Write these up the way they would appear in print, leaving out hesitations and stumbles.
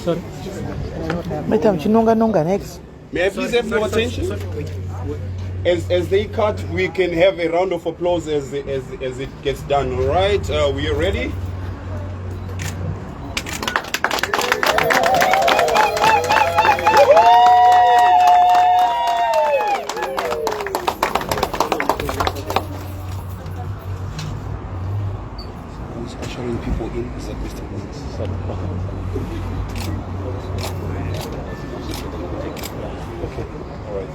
Sorry. Madam, Chinonga next. May I please have your attention? As they cut, we can have a round of applause as it gets done. All right, we are ready. Who's ushering people in? Is that Mr. Okay, all right.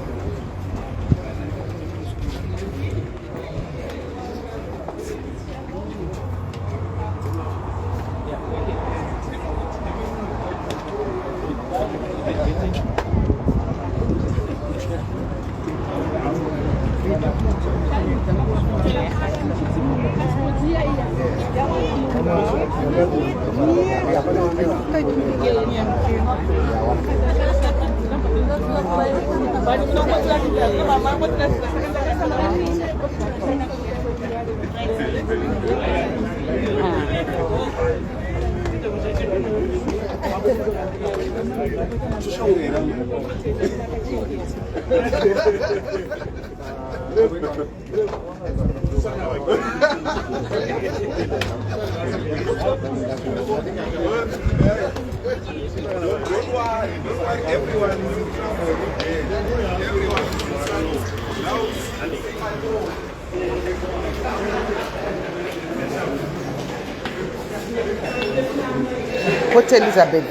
Port Elizabeth.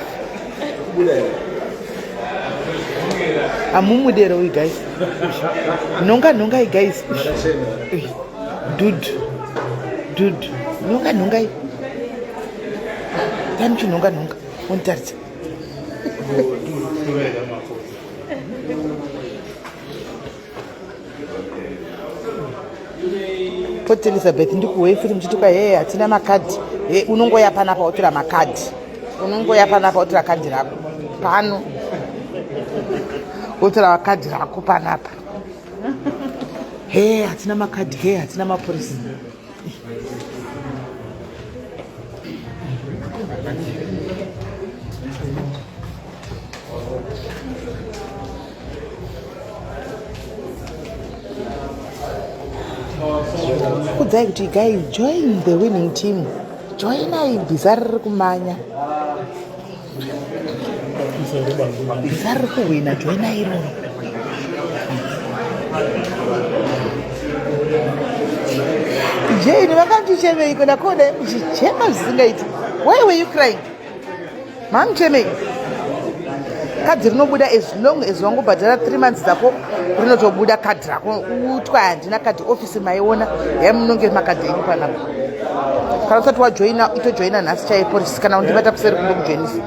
I'm there, we guys. Nonga, guys. Dude. Nonga. Time to nonga. On touch. Port Elizabeth ndikuwe futhi mchituka yeye atina makadi unongoya pana pa otura makadi unongoya pana pa otura kadi rako pano otura makadi rako panapa atina makadi atina mapolisi guys, join the winning team. Join a bizarre kumanya. Bizarre kuwina, join a hero. Jane, welcome to Cheme. You gonna call them Cheme. Why were you crying? Mom Cheme. Kadi rinobuda as long but there are 3 months ago. Rinotobuda kadi rako utwa handina kadi office maiona yamunonge makadi enyu panapa kana usati wajoina itojoina nhasi chaipolisi kana undibata kuseri kumbe kujoinisa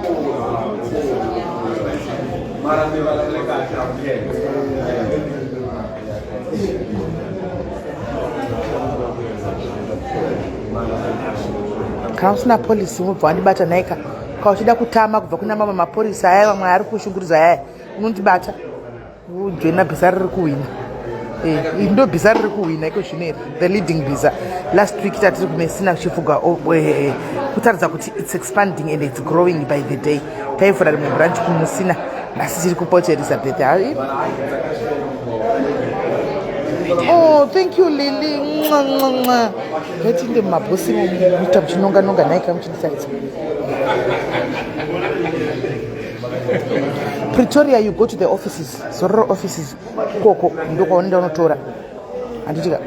kana usina polisi unobva wandibata naika kana uchida kutama kubva kuna mama mapolisi aya vamwe ari kushungurudza aya unondibata ujoina bhiza riri kuwina ndo bhiza riri kuwina iko zvino the leading bhiza last week tatiri kumesina chifuga kutaridza kuti it's expanding and it's growing by the day taivhura rimwe branch kumusina nhasi tiri kuport Elizabeth. Oh, thank you Lily. Getinde mabhosi muita muchinonga naika muchinisaidza Pretoria, you go to the offices, Zororo offices, koko ndoko unaenda unotora. Anditika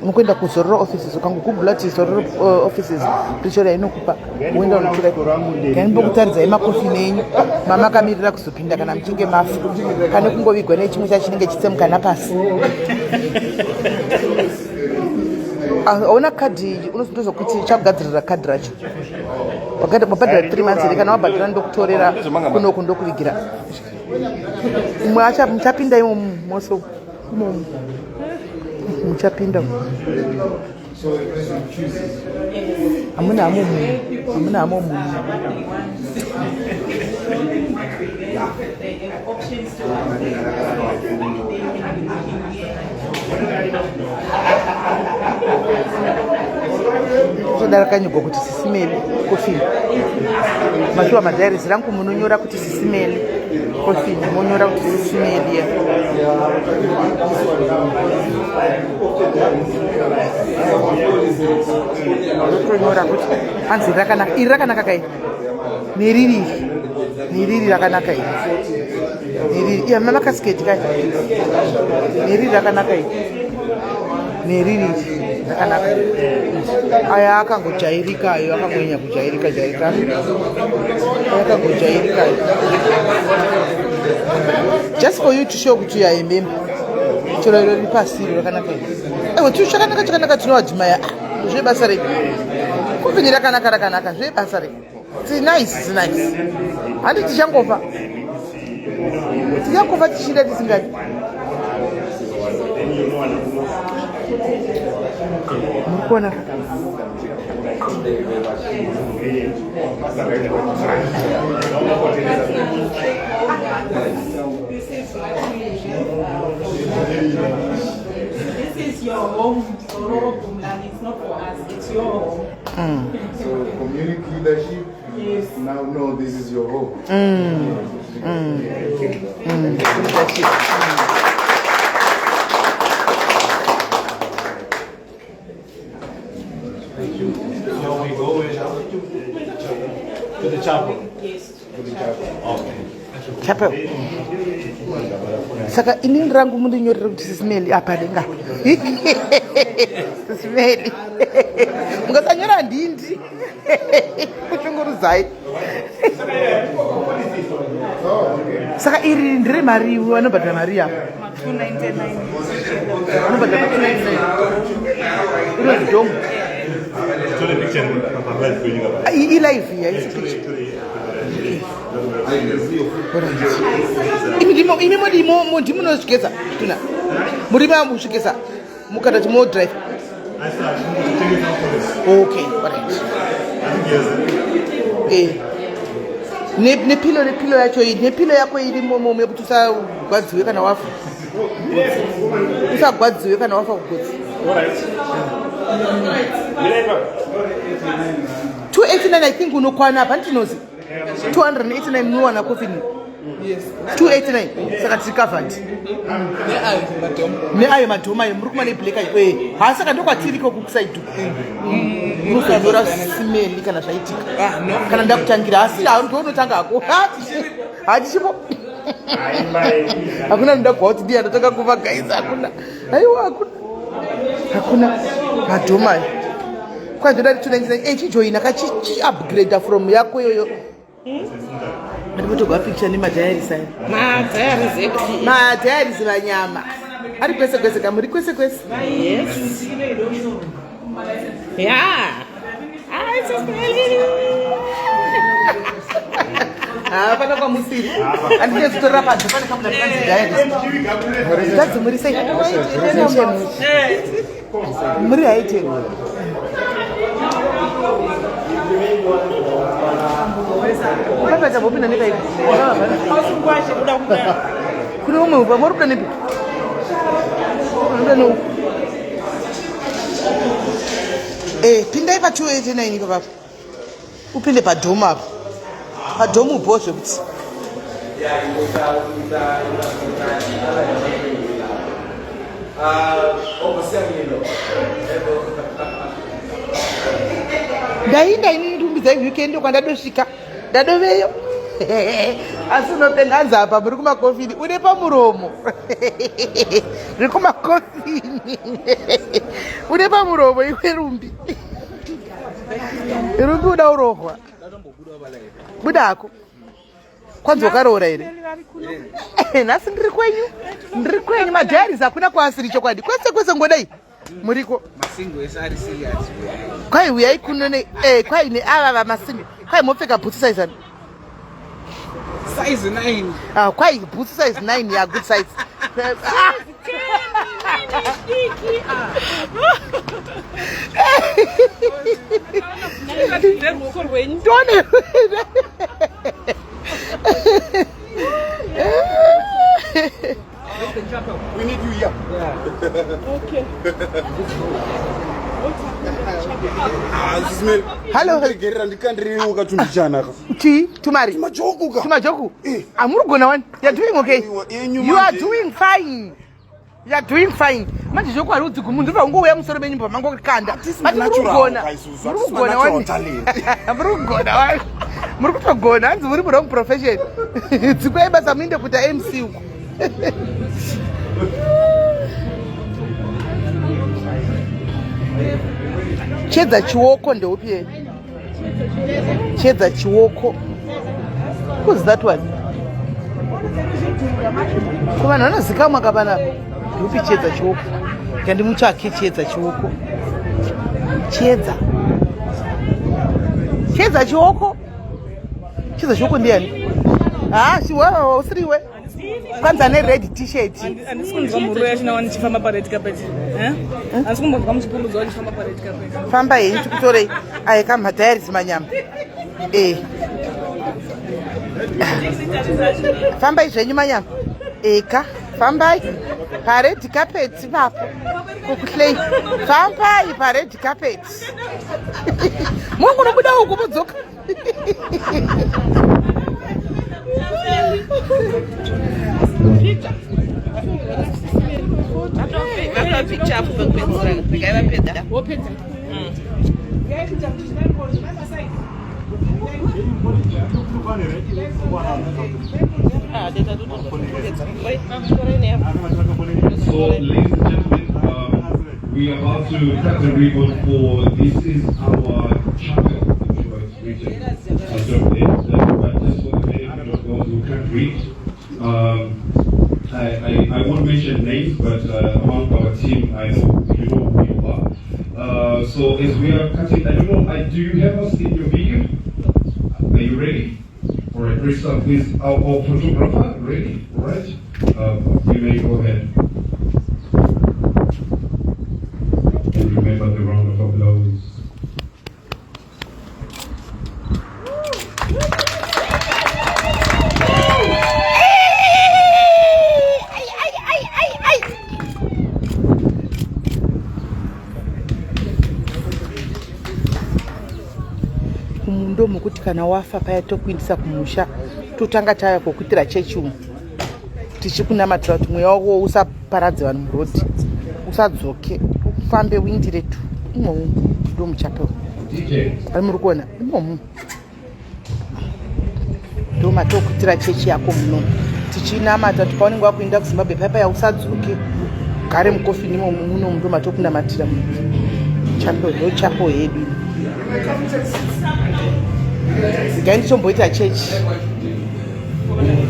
unokwenda ku Zororo offices ukangogoogle ati Zororo offices Pretoria inokupa uenda unotora. Kanimbo kutaridza emakofi nenyu mama kamirira kuzopinda kana mchinge mafu pane kungovigwa nechimwe chinenge chitsemukana pasi. Hauna kadhi unozokuti chakugadzirira kadhi racho. Wabhadhira 3 months here kana wabhadhira ndokutorera kunoku ndokuvigira. Mwacha muchapinda imomo moso. Muchapinda. Hamuna amomu. Darakanyugo kuti SIS MELLY coffee. Mashuwa madiaries rangu munonyora kuti SIS MELLY coffee. Munonyora kuti SIS MELLY. Munonyora kuti anzi rakanaka. Iri rakanaka kai. Niriri rakanaka iri. Niriri iya mama kasketi kai. Niriri rakanaka iri. Niriri rakanaka. Aya akangojairika ayo akamwenya kujairika. Akangojairika. Just for you to show kuti you are a member. Choro iri pasiri rakanaka iri. Ewe tu chakanaka tinowadzimaya. Zvebasa redu. Kupinyi rakanaka zvebasa redu. It's nice. Handi tichangova tichida tisingadi. Mukona This is your home, Zororo, Phumulani. It's not for us, it's your home. So community leadership, Yes. now know this is your home. So we go to the chapel. Yes. Okay. chapel. Saka ini rangu mundinyorera kuti SIS MELLY apa denga. SIS MELLY. Mungasanyora ndindi. Kushunguruzai. Saka iri ndire mari vanobhadhira mari apa. 299. Vanobhadhira 299. Iro zvidhomo. Live here. Imi ndimunozvikeza tuna murima mushikeza mukata timo drive. Okay, alright. Nepilo yacho iyi nepilo yako iri momwe kuti usagwadziwe kana wafa. Usagwadziwe kana wafa kugotsi. 289 I think unokwana apa ndinozi 289 munowana coffin. Yes. 289 saka tiri covered. Neayo madhoma ayo muri kuma neblack ayo. Ha saka ndokwatiriko kukusaidu. Unozora SIS MELLY kana zvaitika. Kana ndakutangira asi ndonotanga hako. Hachipo. Hakuna ndakwa kuti ndiye anataka kuva guys hakuna. Aiwa hakuna madhoma ayo. Kwanza ndari 299 chijoina kachi upgrade from yako yoyo. Ndikutogwa picture ni madiaries ayo. Madiaries vanyama. Ari kwese kamuri kwese. Yes. Yeah. SIS MELLY. Pana kwa musiri. Andike zitora padza pane kamuna kanzi diaries. Tadzi muri sei? Muri haite. Papa bobi na nika hivi. Kuna umwe muri kuna nipi? Pinda ipa 289 ipa papa. Upinde pa doma apa. Pa doma uboshe kuti. Ndainda ini ndumbiza weekend kwandadosvika. Ndadoveyo. Asi unopenga nzapa muri kumakofini une pamuromo. Uri kumakofini. Une pamuromo iwe rumbi. Rumbi uda urohwa. Budako. Kwanza ukaroora ere. Nasi ndiri kwenyu. Ndiri kwenyu madiaries hakuna kwaasiri chokwadi. Kwese ngodai. Muriko. Masingo is very serious. Kwai uyai kunone kwai ne ava masingo. Kwai mopfeka boots size. Size 9. Kwai boots size 9 ya good size. We need you here. Okay. Hello. Tumari. Tumajoku. Amurugona one. You're doing okay. You are doing fine. You are doing fine. Manje joku ari uti kumundu va ngoya musoro benyimba mango kanda. Murugona. Murugona one. Murugona one. Murugona anzi muri wrong profession. Tsikweba saminde kuta MC uko. Chedza chiwoko ndeupi? Chedza chiwoko. Who's that one? Kuma nana zikama kabana. Ndeupi chedza chiwoko? Kandi muchake chedza chiwoko. Chedza. Chedza chiwoko? Chedza chiwoko ndiani? Shiwa usiriwe. Kwanza ne red t-shirt. Andisikunzwa muru yachina wani chifamba pa red carpet. Andisikunzwa muchipuludza wani chifamba pa red carpet. Famba yenyu tikutore ayeka madairis manyama. Famba izvenyu manyama. Eka, fambai pa red carpet vapo. Kukuhlei. Fambai pa red carpet. Mungu nobuda uku budzoka. So, ladies and gentlemen, we are about to cut the ribbon for this is our chapel, which was written. But just for the benefit of those who can't read, I won't mention names, but among our team, I know you know who you are. So as we are cutting, I don't know, do you have us in your video? Are you ready? All right, Crystal, please, our photographer, ready? All right, you may go ahead. And remember the round of applause. Ndo mukuti kana wafa paya tokuindisa kumusha totanga taya kokutira chechi tichikunamatira kuti mweya wako usaparadze vanhu murodi usadzoke ufambe uindire tu imomu ndo muchapel ari muri kuona imomu ndo matokutira chechi yako muno tichinamata kuti paunenge wakuenda kuzimbabwe paya usadzoke gare mukofini imomu muno ndo matokunamatira chapel ndo chapel yedu Gandichomboita chechi.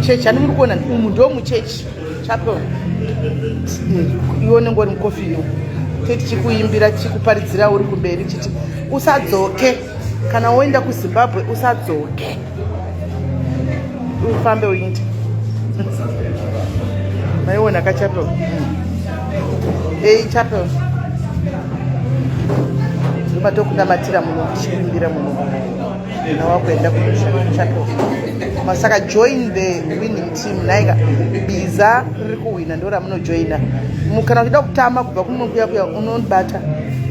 Chechi ani muri kuona umu ndo muchechi chapel. Ione ngori mukofini. Teti chikuimbira chikuparidzira uri kumberi chiti usadzoke kana woenda kuZimbabwe usadzoke. Ufambe uinde. Maiona ka chapel. Chapel. Matokunda muno chikuimbira muno na wakuenda kuchapel. Masaka join the winning team naika biza riri kuwina ndo ramunojoina kana uchida kutama kubva kunokuya kuya unobata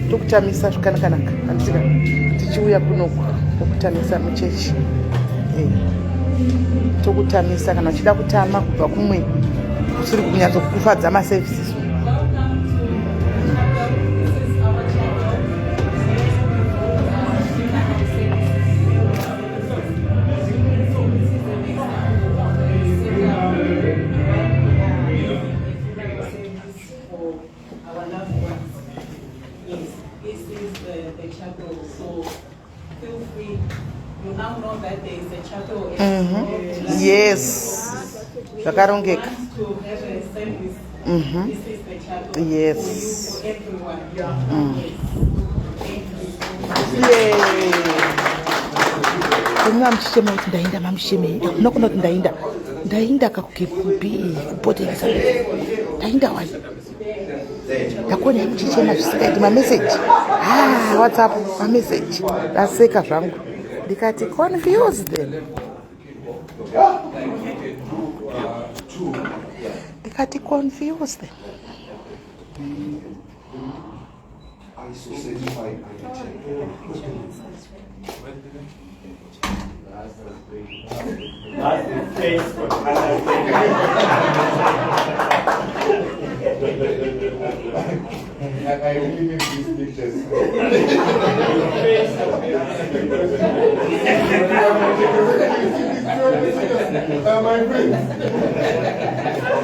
tokutamisa zvakanakanaka andisika tichiuya kuno tokutamisa muchechi tokutamisa kana uchida kutama kubva kumwe usiri kunyatso kufadza maservices. Yes. Zakarongeka. To have a service Yes. Yay. Kungamsheme kuti ndainda mamsheme. Nokuna kuti ndainda. Ndainda kakukipi kupotelesa. Ndainda wani. Ndakona mchichema zvisikaiti mamessage. WhatsApp mamessage. Ndaseka zvangu. Ndikati confused then. Ndikati confused. I really miss these pictures. My friends.